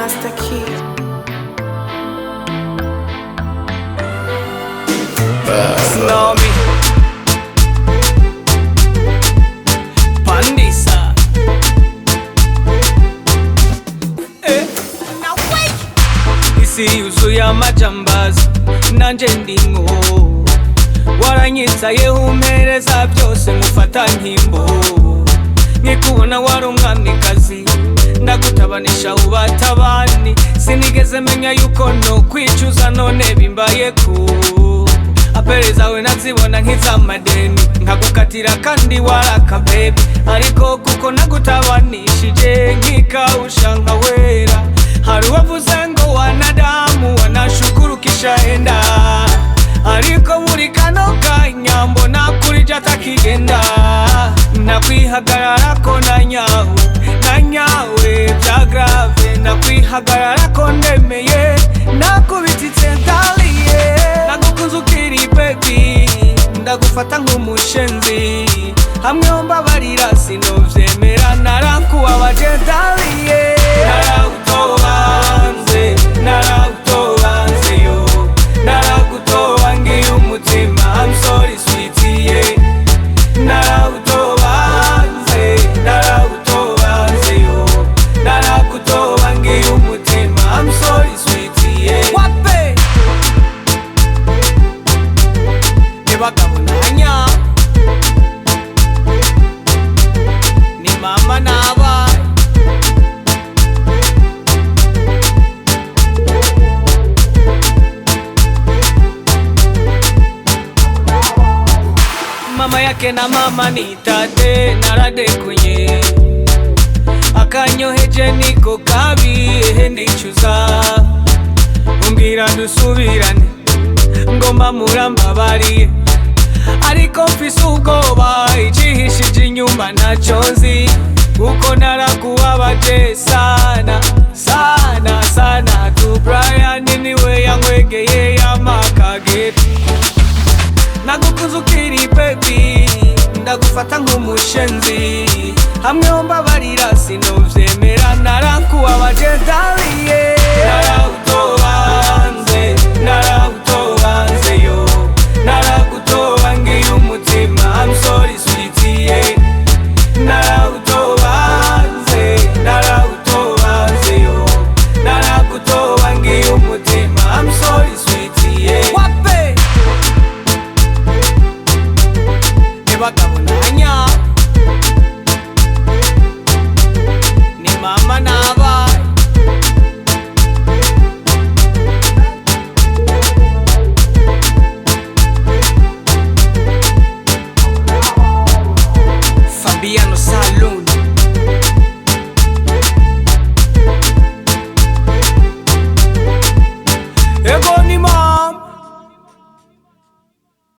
Master Key. Tsunami Pandisa Isi yuzuye amajambazi nanje ndimwo waranyitsaye humpereza byose mufata nkimbo nkikubona wari umwamikazi ndagutabanisha ubatabani sinigeze menya yuko no kwicuza none bimbayeko apereza we nazibona nk'izamadeni nkagukatira kandi waraka baby ariko kuko nagutabanishije nkikawusha nka wera hari uwavuze ngo wanadamu wanashugurukisha enda ariko muri kano kanya mbona kuri jatakigenda nakwihagararako na nyawe bya grave nakwihagararako ndemeye nakubititse daliye nagukunze ukiri baby ndagufata nk'umushenzi hamwe mbabarira sinovyemera narakubabaje daliye naragutobanze yo naragutobangiye umutima I'm sorry sweetie yeah naragutobanze yo naragutobangiye umutima I'm sorry sweetie yeah wape nebagabo nanya ni mama naba mama yake na mama ni tate naradekunye akanyoheje niko kabi ndicuza umbwira dusubirane ngomba murambabariye ariko mfise ubwoba icihishije inyuma ntacyo nzi kuko narakubabaje sana tu Brian niwe yankwegeye yamakageti nagukunze ukiri baby ndagufata nk'umushenzi hamwe mbabarira sinovyemera narakubabaje daliye naragutobanze yo naragutobangiye umutima I'm sorry sweetie yeah naragutobanze yo naragutobangiye umutima I'm sorry sweetie yeah wape nebagabo nanya ni mama naba Fabiano Sa